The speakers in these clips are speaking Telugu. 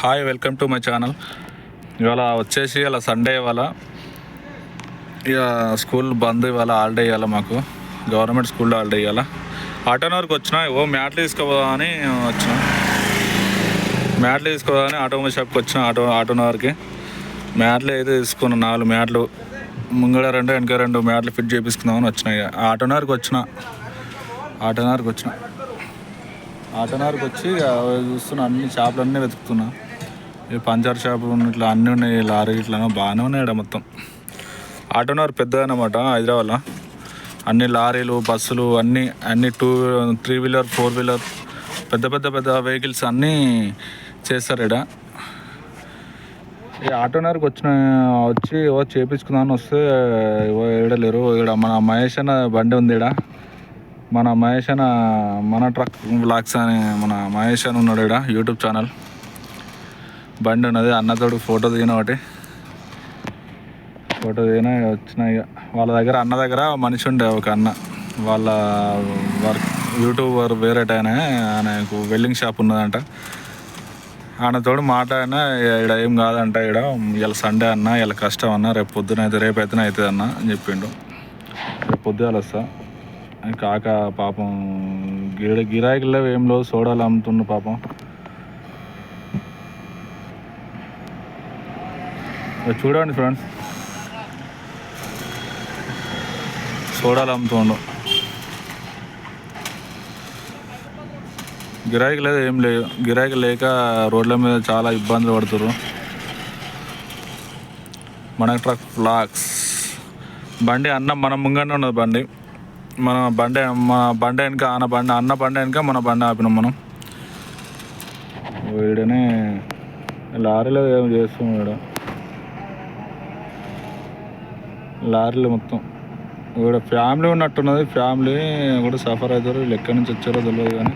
Hi, welcome to my channel. ఇవాళ వచ్చేసి ఇలా సండే, ఇవాళ ఇక స్కూల్ బంద్, ఇవాళ హాలిడే ఇవ్వాలి మాకు. గవర్నమెంట్ స్కూల్లో హాలిడే ఇవ్వాలి. ఆటోనవర్కి వచ్చిన మ్యాట్లు తీసుకోవాలని వచ్చిన. మ్యాట్లు తీసుకోవాలని ఆటోమొబైల్ షాప్కి వచ్చిన. ఆటోనవర్కి మ్యాట్లు అయితే తీసుకున్నాను. 4 మ్యాట్లు, ముంగడ 2 వెనక 2 మ్యాట్లు ఫిట్ చేయించుకుందామని వచ్చిన. ఇక ఆటోనవర్కి వచ్చి చూస్తున్నా. అన్ని షాపులన్నీ వెతుకుతున్నా. ఈ పంచర్ షాపు ఇట్లా అన్నీ ఉన్నాయి, లారీ ఇట్లా బాగానే ఉన్నాయి ఇక్కడ మొత్తం. ఆటోనగర్ పెద్దది అన్నమాట హైదరాబాద్లో. అన్ని లారీలు, బస్సులు అన్నీ 3 వీలర్ 4 వీలర్ పెద్ద వెహికల్స్ అన్నీ చేస్తారు ఇక్కడ. ఈ ఆటోనగర్కి వచ్చి చేపించుకుందామని వస్తే లేరు. ఇక్కడ మన మహేష్ అన్న బండి ఉంది. ఇక్కడ మన మహేష్ అన్న, మన ట్రక్ బ్లాగ్స్ అని మన మహేష్ అని ఉన్నాడు. ఇక్కడ యూట్యూబ్ ఛానల్ బండి ఉన్నది. అన్నతోడు ఫోటో దిగిన వచ్చిన. ఇక వాళ్ళ దగ్గర, అన్న దగ్గర మనిషి ఉండే ఒక అన్న, వాళ్ళ వర్క్ యూట్యూబర్ వేరే ఆయనకు వెల్డింగ్ షాప్ ఉన్నదంట. ఆయనతోడు మాట్లాడినా ఇక్కడ ఏం కాదంట. ఇలా సండే అన్న, ఇలా కష్టం అన్న, రేపు అయితేనే అవుతుంది అన్న అని చెప్పిండు. రేపు పొద్దుగాల వస్తా. కాక పాపం గిరాయికి లేవు, ఏం లేవు, సోడాలు అమ్ముతుండు పాపం. చూడండి ఫ్రెండ్స్, సోడాలు అమ్ముతుండు. గిరాయికి లేదు, ఏం లేదు. గిరాయికి లేక రోడ్ల మీద చాలా ఇబ్బందులు పడుతుర్రు. మన ట్రక్ బ్లాగ్స్ బండి అన్న మన ముంగనే ఉన్నది. మన బండి వెనక అన్న బండి వెనక మన బండి ఆపినాం మనం. వీడనే లారీలో ఏం చేస్తున్నాం. వీడ లారీలు మొత్తం ఇక్కడ ఫ్యామిలీ ఉన్నట్టున్నది. ఫ్యామిలీ కూడా సఫర్ అవుతారు. వీళ్ళు ఎక్కడి నుంచి వచ్చారో తెలియదు. కానీ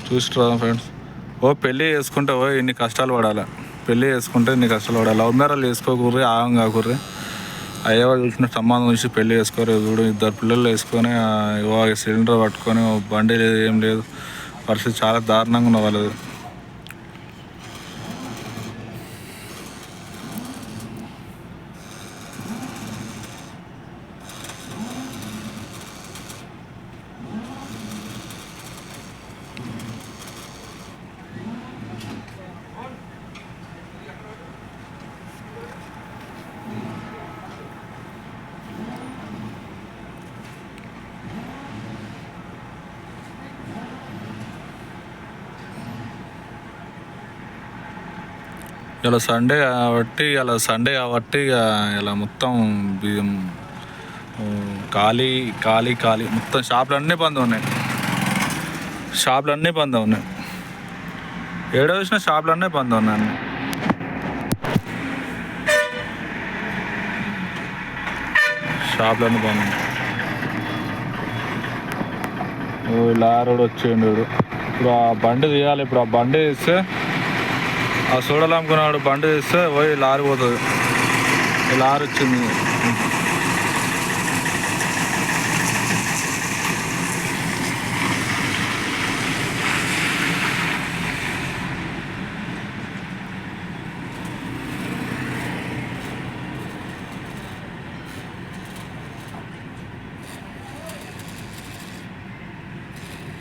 చూస్తారా ఫ్రెండ్స్, పెళ్ళి చేసుకుంటే ఇన్ని కష్టాలు పడాలి. పెళ్ళి చేసుకుంటే ఇన్ని కష్టాలు పడాలి. లవ్ మ్యారేజ్ చేసుకోకూర్రి, ఆగం కాకూర్రి. అయ్యేవాళ్ళు చూసిన సంబంధం చూసి పెళ్ళి చేసుకోరు. చూడు, 2 పిల్లలు వేసుకొని సిలిండర్ పట్టుకొని బండి లేదు, ఏం లేదు. పరిస్థితి చాలా దారుణంగా ఉన్న వాళ్ళది. ఇలా సండే కాబట్టి ఇలా మొత్తం ఖాళీ మొత్తం. షాపులన్నీ బంద్ ఉన్నాయి. ఏడో వచ్చిన షాపులన్నీ బంద్ ఉన్నాయి. షాపులన్నీ బంద్ ఉన్నాయి. లారోడు వచ్చేయండు. ఇప్పుడు ఆ బండి తీయాలి. ఇప్పుడు ఆ బండి తీస్తే, ఆ సోడాలు అమ్ముకున్నాడు బండి తీస్తే లారీ పోతుంది. లారీ వచ్చింది.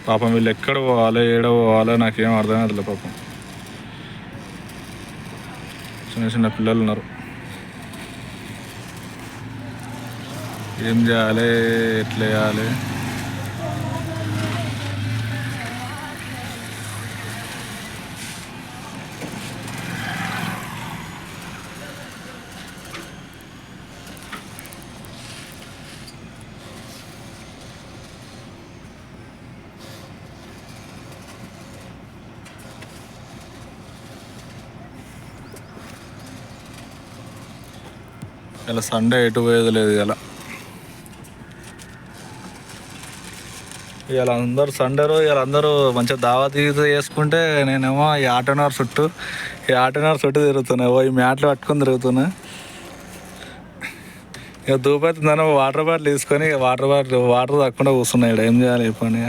పాపం వీళ్ళు ఎక్కడ పోవాలి, ఏడ పోవాలి నాకేం అర్థం కాదు పాపం. చిన్న పిల్లలు ఉన్నారు. ఏం చేయాలి, ఎట్లా చేయాలి? ఇలా సండే ఎటు పోయేది లేదు. ఇలా అందరూ సండే రోజు అందరూ మంచిగా దావత్ చేసుకుంటే, నేనేమో ఈ ఆటోనగర్ చుట్టూ తిరుగుతున్నా. ఈ మ్యాట్లు పట్టుకొని తిరుగుతున్నా. ఇక దూపైతుందని వాటర్ బాటిల్ తీసుకొని వాటర్ తక్కకుండా కూర్చున్నాడు. ఏం చేయాలి చెప్పండి.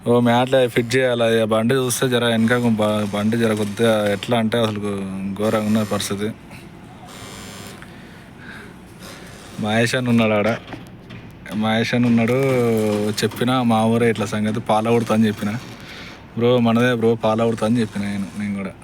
ఓ మ్యాట్లో ఫిట్ చేయాలి. ఇక బండి చూస్తే జర వెనక బండి జర కొద్దిగా ఎట్లా అంటే అసలు ఘోరంగా ఉన్న పరిస్థితి. మహేష్ అని ఉన్నాడు ఆడ. మహేష్ అని ఉన్నాడు. చెప్పిన మా ఊరే ఇట్లా సంగతి పాల కొడతా అని చెప్పిన. బ్రో మనదే బ్రో పాల కొడతా అని చెప్పిన నేను కూడా.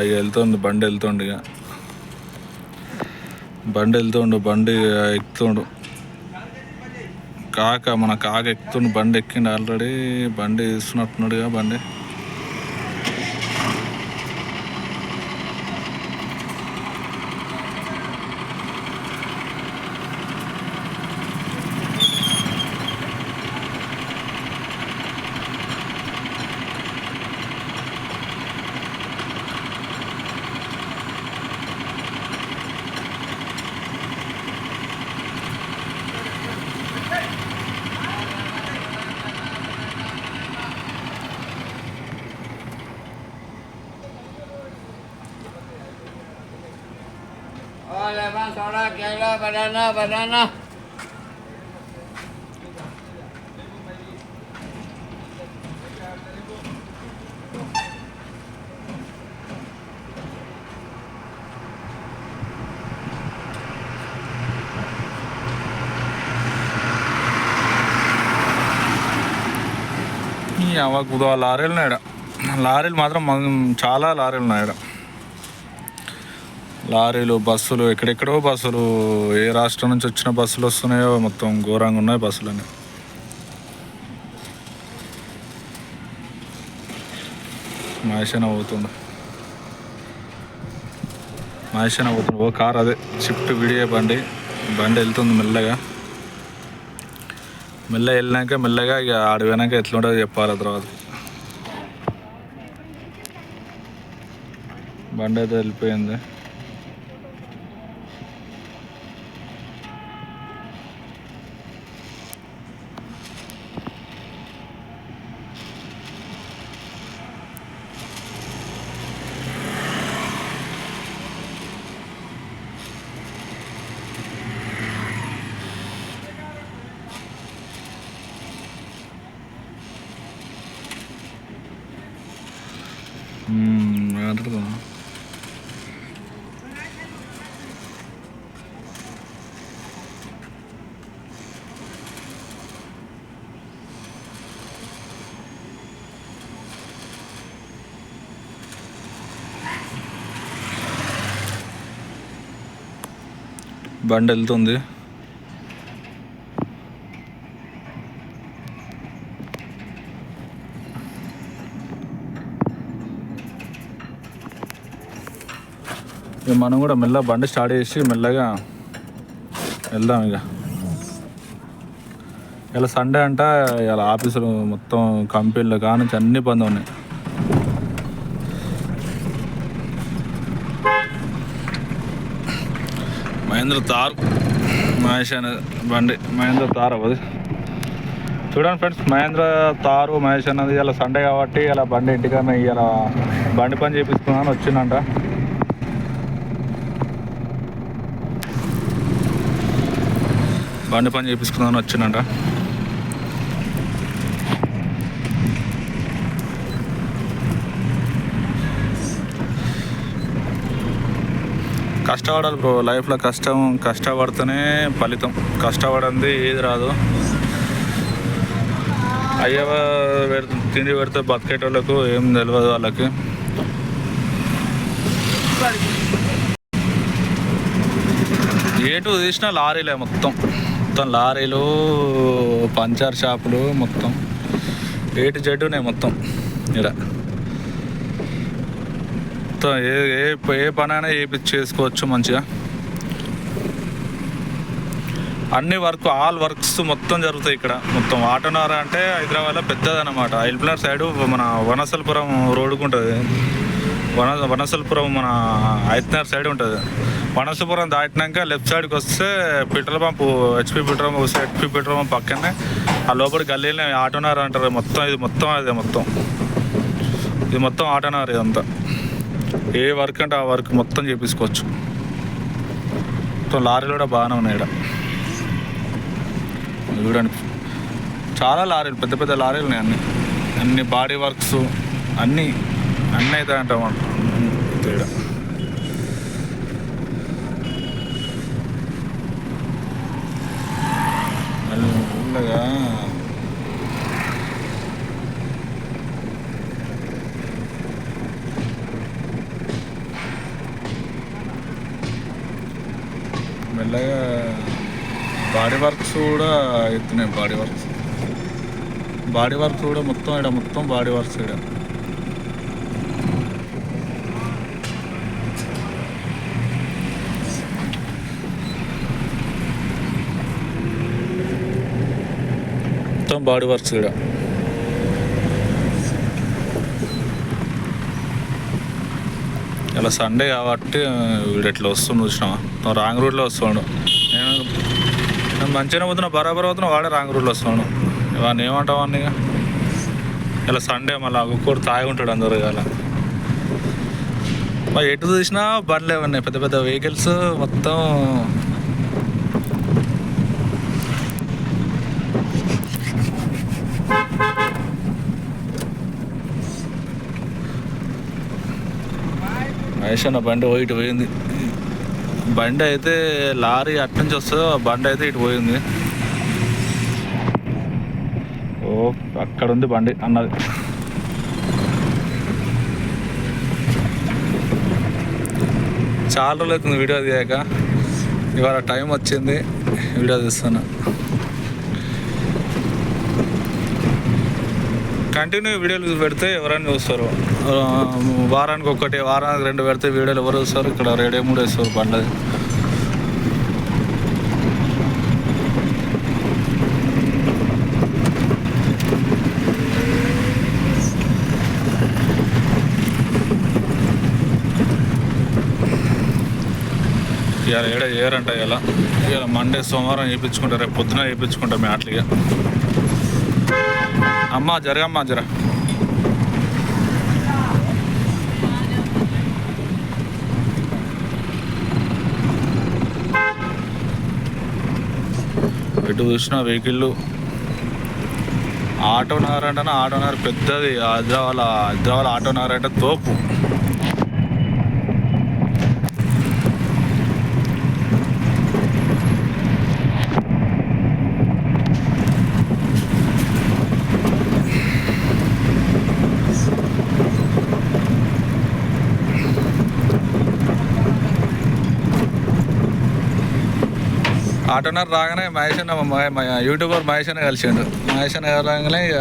ఇక వెళ్తుంది బండి వెళ్తుండు. ఇక బండి ఎక్కుతుండు. మన కాక ఎక్కుతుండు. బండి ఎక్కిండు ఆల్రెడీ. బండి ఇస్తున్నట్టున్నాడుగా బండి. soda, केला, banana. లారీలు ఉన్నాయి. లారీలు మాత్రం చాలా లారీలు ఉన్నాయి. లారీలు, బస్సులు, ఎక్కడెక్కడో బస్సులు, ఏ రాష్ట్రం నుంచి వచ్చిన బస్సులు వస్తున్నాయో మొత్తం ఘోరంగా ఉన్నాయి బస్సులని. మహేషన పోతుండు. ఓ కార్ అదే షిఫ్ట్ విడియే బండి వెళ్తుంది మెల్లగా వెళ్ళినాక మెల్లగా ఇక ఆడ పోయినాక ఎట్లుంటుందో చెప్పాలి. తర్వాత బండి అయితే వెళ్ళిపోయింది. బండి వెళ్తుంది. మనం కూడా మెల్లగా బండి స్టార్ట్ చేసి మెల్లగా వెళ్దాం. ఇలా సండే అంట. ఇలా ఆఫీసులు మొత్తం కంపెనీలు కానుంచి అన్నీ బంద్ ఉన్నాయి. మహేంద్ర తార్ మహేష్ అనే బండి మహేంద్ర తార్ అవ్వదు. చూడండి ఫ్రెండ్స్, మహేంద్ర తారు మహేష్ అన్నది ఇలా సండే కాబట్టి ఇలా బండి ఇంటికన్నా ఇలా బండి పని చేపిస్తున్నాను వచ్చిందంట. బండి పని చేపించుకుందామని వచ్చిందంట. కష్టపడాలి బ్రో లైఫ్లో. కష్టపడితేనే ఫలితం. కష్టపడింది ఏది రాదు. అయ్యవ తిండి పెడితే బతికేటోళ్ళకు ఏం తెలియదు వాళ్ళకి. ఏటు తీసినా లారీలే మొత్తం లారీలు, పంచర్ షాపులు మొత్తం ఏటు జడ్డునే మొత్తం. ఇక్కడ మొత్తం ఏ పనైనా చేసుకోవచ్చు మంచిగా. అన్ని ఆల్ వర్క్స్ మొత్తం జరుగుతాయి ఇక్కడ. మొత్తం ఆటోనగర్ అంటే హైదరాబాద్లో పెద్దదన్నమాట. ఎల్బినగర్ సైడు మన వనసలపురం రోడ్డుకు ఉంటుంది. వనసలపురం మన హైదరాబాద్ సైడ్ ఉంటుంది. మనసుపురం దాటినాక లెఫ్ట్ సైడ్కి వస్తే petrol pump HP petrol pump వస్తే హెచ్పి పెట్రోల్ పంప్ పక్కనే ఆ లోపలి గల్లీలో ఆటోనగర్ అంటారు. మొత్తం ఇది మొత్తం అదే మొత్తం ఇది మొత్తం ఆటోనగర్. ఇదంతా ఏ వర్క్ అంటే ఆ వర్క్ మొత్తం చేపించుకోవచ్చు. మొత్తం లారీలు కూడా బాగానే ఉన్నాయి ఇక్కడ చూడండి. చాలా లారీలు, పెద్ద పెద్ద లారీలు ఉన్నాయి. అన్ని బాడీ వర్క్స్ అన్నీ అయితే అంటాం ఇక్కడ. మెల్లగా మెల్లగా బాడీ వర్క్స్ కూడా ఎత్తున్నాయి. బాడీ వర్క్స్ కూడా మొత్తం ఇక్కడ మొత్తం బాడీ వర్క్స్ ఇక్కడ. మొత్తం బాడీ వర్క్స్ ఇక్కడ. ఇలా సండే కాబట్టి వీడు ఎట్లా వస్తుండు చూసినావా? రాంగ్ రూట్లో వస్తున్నాడు. నేను మంచిగానే పోతున్నా, బరాబర్ అవుతున్నా, వాడే రాంగ్ రూట్లో వస్తున్నాడు. ఇవన్నీ ఏమంటావు అన్నీ? ఇలా సండే మళ్ళీ ఒక్కొక్కటి తాగి ఉంటాడు అందరు. ఇలా మరి ఎటు చూసినా బండ్లు ఏమన్నాయి, పెద్ద పెద్ద వెహికల్స్ మొత్తం. మహేష్ అన్న బండి ఇటు పోయింది. బండి అయితే లారీ అటు నుంచి వస్తుందో బండి అయితే ఇటు పోయింది. ఓ అక్కడ ఉంది బండి అన్నది. చాలా రోజులు అవుతుంది వీడియో తీయక. ఇవాళ టైం వచ్చింది, వీడియో తీస్తున్నా. కంటిన్యూ వీడియోలు పెడితే ఎవరైనా చూస్తారు. వారానికి ఒకటి, వారానికి 2 పెడితే వీడియోలు ఎవరు చూస్తారు? ఇక్కడ రేడియో 3 వేస్తారు బండ్లది. ఇవాళ ఏడ చేయరంట. ఇవాళ మండే సోమవారం వేయించుకుంటారు, రేపు పొద్దున వేయించుకుంటాం మ్యాట్లుగా. అమ్మా జరగమ్మా జర. ఎటు చూసిన వెహికల్. ఆటోనగర్ అంటే ఆటోనగర్ పెద్దది. హైదరాబాద్ ఆటోనగర్ అంటే తోపు. ఆటోనర్ రాగానే మహేష్ అన్న యూట్యూబర్ మహేష్ అన్న కలిసిండు. మహేష్ అన్న రాగానే ఇక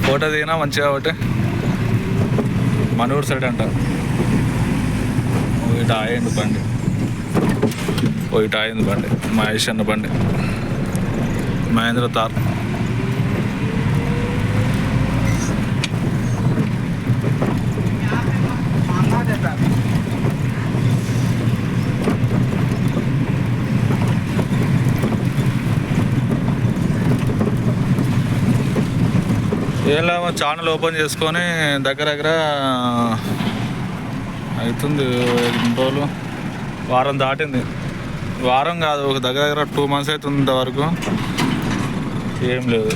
ఫోటో దిగినా మంచిగా ఒకటి. మనూరు సైడ్ అంట. ఇటు ఆయండు బండి. ఇటు ఆయింది బండి, మహేష్ అన్న బండి, మహేంద్ర తార్. ఏం లేమో ఛానల్ ఓపెన్ చేసుకొని దగ్గర అవుతుంది 2 రోజులు, వారం దాటింది. వారం కాదు, ఒక దగ్గర 2 months అవుతుంది. ఇంతవరకు ఏం లేదు.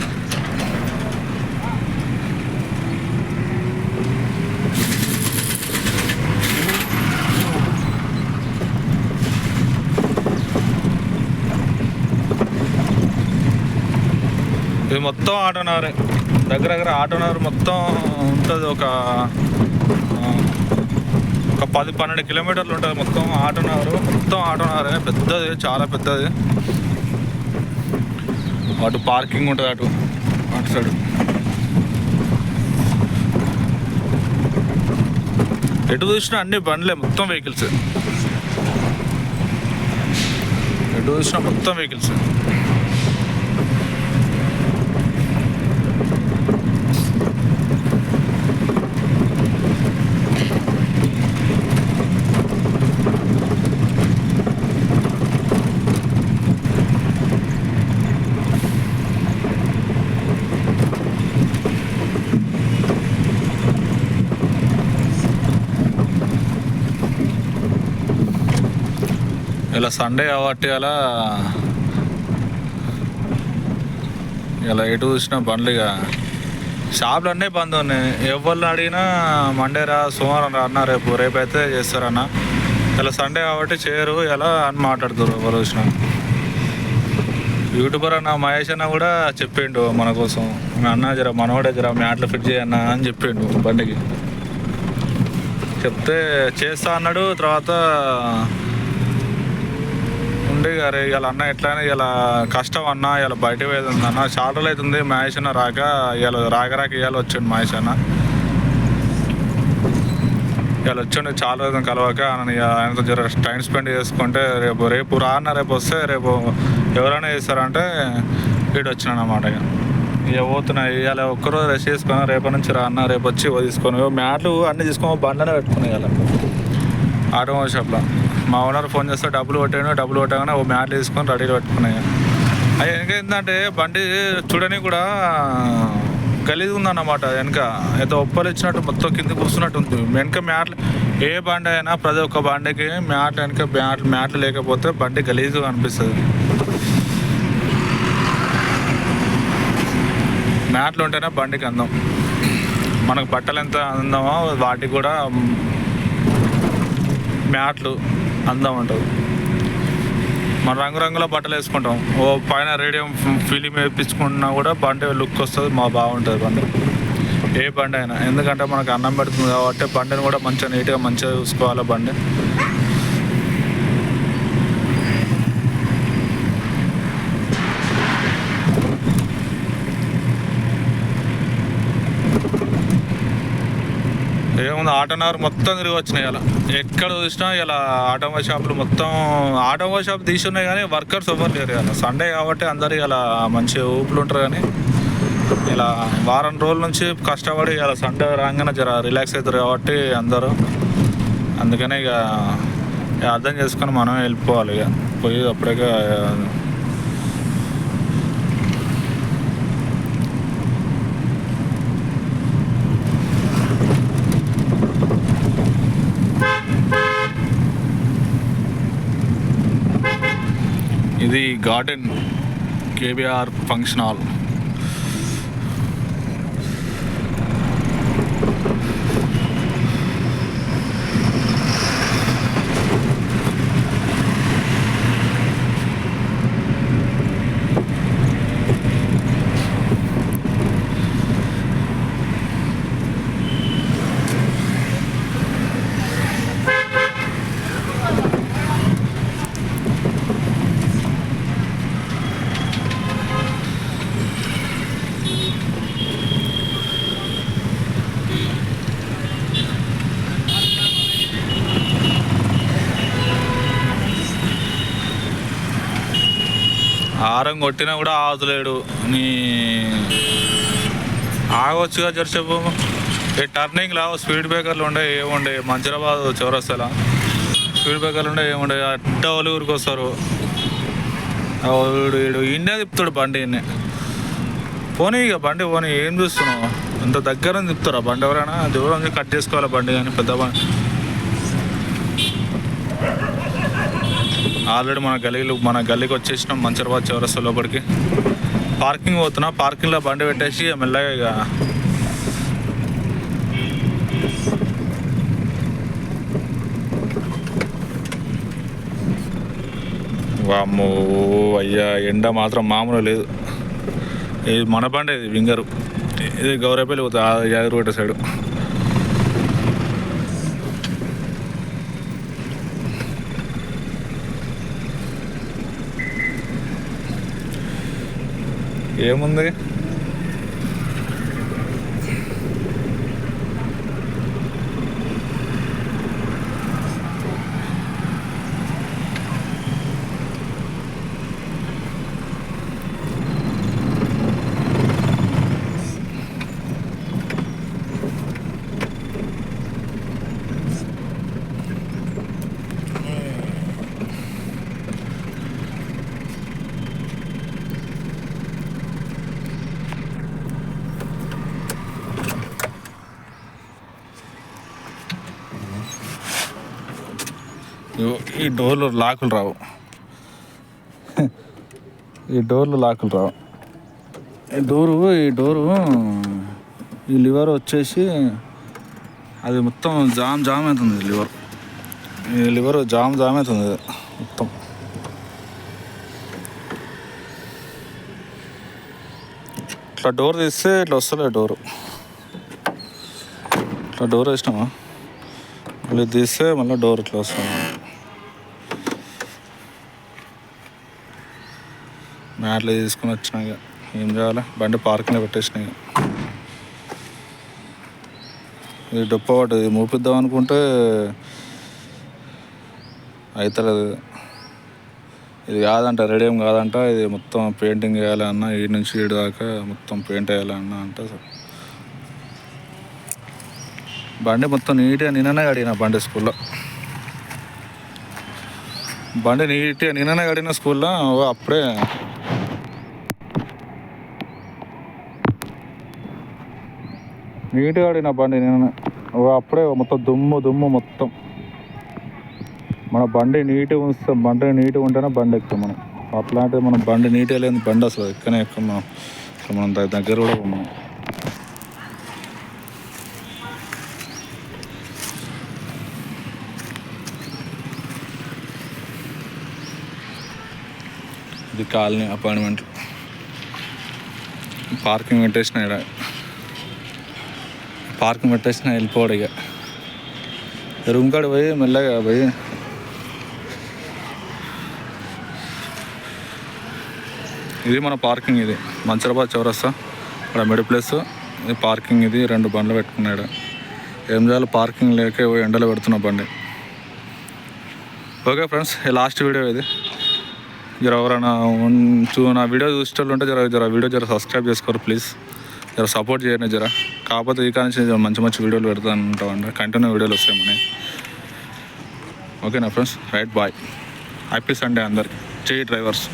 ఇది మొత్తం ఆటోనగరే. దగ్గర ఆటోనగర్ మొత్తం ఉంటుంది. ఒక 10-12 కిలోమీటర్లు ఉంటుంది మొత్తం ఆటోనగర్. మొత్తం ఆటోనగరే, పెద్దది, చాలా పెద్దది. అటు పార్కింగ్ ఉంటుంది, అటు సైడ్. ఎటు చూసినా అన్ని బండ్లే, మొత్తం వెహికల్స్. ఎటు చూసినా మొత్తం వెహికల్స్. సండే కాబట్టి ఇలా ఎటు చూసినా బండ్లు ఇక షాపులు అన్నీ బంద్ ఉన్నాయి. ఎవరిని అడిగినా మండే రా, సోమవారం రా అన్న, రేపు అయితే చేస్తారన్న. ఇలా సండే కాబట్టి చేయరు ఎలా అని మాట్లాడుతారు ఎవరు చూసినా. యూట్యూబర్ అన్న మహేష్ అన్న కూడా చెప్పిండు మన కోసం, అన్న జర మనవాడే జర మ్యాట్లు ఫిట్ చేయన్న అని చెప్పిండు బండికి. చెప్తే చేస్తా అన్నాడు. తర్వాత ఉండి గారు ఇలా అన్న ఎట్లయినా ఇలా కష్టం అన్న, ఇలా బయట పోయేది అన్న, చాలా రోజులు అవుతుంది మహేష్ అన్న రాక, రాక ఇవాళ వచ్చిండు మహేష్ అన్న. ఇవాళ వచ్చిండు చాలా రోజులు కలవక. ఆయనతో జర టైం స్పెండ్ చేసుకుంటే రేపు రా అన్న, రేపు వస్తే రేపు ఎవరైనా చేస్తారంటే వీడు వచ్చినాను అన్నమాట. ఇక పోతున్నాయి ఇవాళ ఒక్కరోజు రెస్ట్ చేసుకుని రేపటి నుంచి రా అన్న, రేపు వచ్చి తీసుకొని మ్యాట్లు అన్నీ తీసుకొని బండ్లనే పెట్టుకున్నాయి. ఇవాళ ఆటోమొబైల్ షాప్లో మా ఓనర్ ఫోన్ చేస్తే డబ్బులు కొట్టగానే మ్యాట్లు తీసుకొని రెడీలో పెట్టుకున్నాయి. అది ఏంటంటే బండి చూడని కూడా గలీజ్ ఉందన్నమాట. వెనక ఏదో ఒప్పలు ఇచ్చినట్టు మొత్తం కింద కూర్చున్నట్టు ఉంది. వెనక మ్యాట్లు ఏ బండి అయినా ప్రతి ఒక్క బండికి వెనక మ్యాట్లు లేకపోతే బండి గలీజ్గా అనిపిస్తుంది. మ్యాట్లు ఉంటేనే బండికి అందం. మనకు బట్టలు ఎంత అందమో వాటికి కూడా మ్యాట్లు అందం ఉంటుంది. మనం రంగురంగుల బట్టలు వేసుకుంటాం. పైన రేడియం ఫిలిం వేయించుకున్నా కూడా బండి లుక్ వస్తుంది, బాగుంటుంది బండి ఏ బండి అయినా. ఎందుకంటే మనకు అన్నం పెడుతుంది కాబట్టి బండిని కూడా మంచిగా నీట్గా మంచిగా చూసుకోవాలి బండి. ఏముంది ఆటోనగర్ మొత్తం తిరిగి వచ్చినాయి. ఇలా ఎక్కడ చూసినా ఇలా ఆటోమొబైల్ షాపులు మొత్తం ఆటోమొబైల్ షాప్ తీసి ఉన్నాయి కానీ వర్కర్స్ ఎవరు లేరు. ఇలా సండే కాబట్టి అందరు ఇలా మంచి ఊపులు ఉంటారు. కానీ ఇలా వారం రోజుల నుంచి కష్టపడి ఇలా సండే రాగానే జర రిలాక్స్ అవుతారు కాబట్టి అందరూ. అందుకనే ఇక అర్థం చేసుకొని మనం వెళ్ళిపోవాలి. ఇక పోయి అప్పుడే ఇది గార్డెన్ కేబీఆర్ ఫంక్షన్ హాల్. హారం కొట్టినా కూడా ఆగుతలేడు. నీ ఆగవచ్చుగా జరసేపు. ఈ టర్నింగ్లో స్పీడ్ బ్రేకర్లు ఉండే ఏముండే మంచిరాబాద్ చౌరస్తాలో స్పీడ్ బ్రేకర్లు ఉండే ఏముండే అడ్డ వాళ్ళు ఊరికి వస్తారు. వీడు ఇండియా తిప్పుతాడు బండి. పోనీ ఇక బండి పోనీ ఏం చూస్తున్నావు? ఇంత దగ్గర తిప్పుతారా బండి? ఎవరైనా దూరం కట్ చేసుకోవాలి బండి. కానీ పెద్ద బండి ఆల్రెడీ మన గల్లీకి వచ్చేసినాం. మంచిరాబాద్ చౌరస్తా లోపలికి పార్కింగ్ పోతున్నా. పార్కింగ్లో బండి పెట్టేసి మెల్లగా ఇక వామ్మో అయ్యా ఎండ మాత్రం మామూలు లేదు. ఇది మన బండి, ఇది వింగరు. ఇది గౌరవపల్లి పోతుంది యాదగిరిగుట్ట సైడు. ఏముంది ఈ డోర్లు లాకులు రావు. ఈ డోర్లు లాకులు రావు. ఈ డోరు ఈ లివర్ వచ్చేసి అది మొత్తం జామ్ అవుతుంది. ఈ లివర్ జామ్ అవుతుంది మొత్తం. ఇట్లా డోర్ తీస్తే ఇట్లా వస్తలే డోరు. ఇట్లా డోర్ వేసినామా మళ్ళీ తీస్తే మళ్ళీ డోర్ ఇట్లా వస్తుంది. మ్యాట్లు తీసుకుని వచ్చినాక ఏం చేయాలి, బండి పార్కింగ్లో పెట్టేసినాయి. ఇది డొప్ప పడ్డది, మూపిద్దాం అనుకుంటే అవుతలేదు. ఇది కాదంట, రెడీ కాదంట. ఇది మొత్తం పెయింటింగ్ వేయాలన్నా, ఈ నుంచి ఈడు దాకా మొత్తం పెయింట్ వేయాలన్నా అంటే బండి మొత్తం నీట్గా నిన్ననే కడిగిన. స్కూల్లో బండి నీట్గా నిన్ననే కడిగిన స్కూల్లో. అప్పుడే నీట్గా కడిగిన బండి నిన్ననే. అప్పుడే మొత్తం దుమ్ము మొత్తం. మన బండి నీట్గా ఉంచుతాం, బండి నీట్గా ఉంటేనే బండి ఎక్కుతాం మనం. అట్లాంటిది మనం బండి నీట్గా లేని బండి అసలు ఎక్కనే ఎక్కువ మనం. అసలు మనం దగ్గర కూడా మనం. ఇది కాలనీ అపార్ట్మెంట్. పార్కింగ్ పెట్టేసిన వెళ్ళిపోవడం. ఇక రూమ్ కాడ పోయి మెల్లగా పోయి ఇది మన పార్కింగ్. ఇది మంచిరాబాద్ చౌరస్తా ఇక్కడ మిడిల్ ప్లేస్. ఇది పార్కింగ్. ఇది 2 బండ్లు పెట్టుకున్నాడు. ఏం చేయాలి, పార్కింగ్ లేక ఎండలో పెడుతున్న బండి. ఓకే ఫ్రెండ్స్, లాస్ట్ వీడియో ఇది. ఎవరైనా నా వీడియో చూసేటోళ్ళు ఉంటే వీడియో సబ్స్క్రైబ్ చేసుకోరు ప్లీజ్. సపోర్ట్ చేయండి కాకపోతే ఈ కానీ మంచి వీడియోలు పెడతాను ఉంటామండి. కంటిన్యూ వీడియోలు వస్తాయి మనకి. ఓకేనా friends, right, bye. Happy Sunday అందరికి. జై డ్రైవర్స్.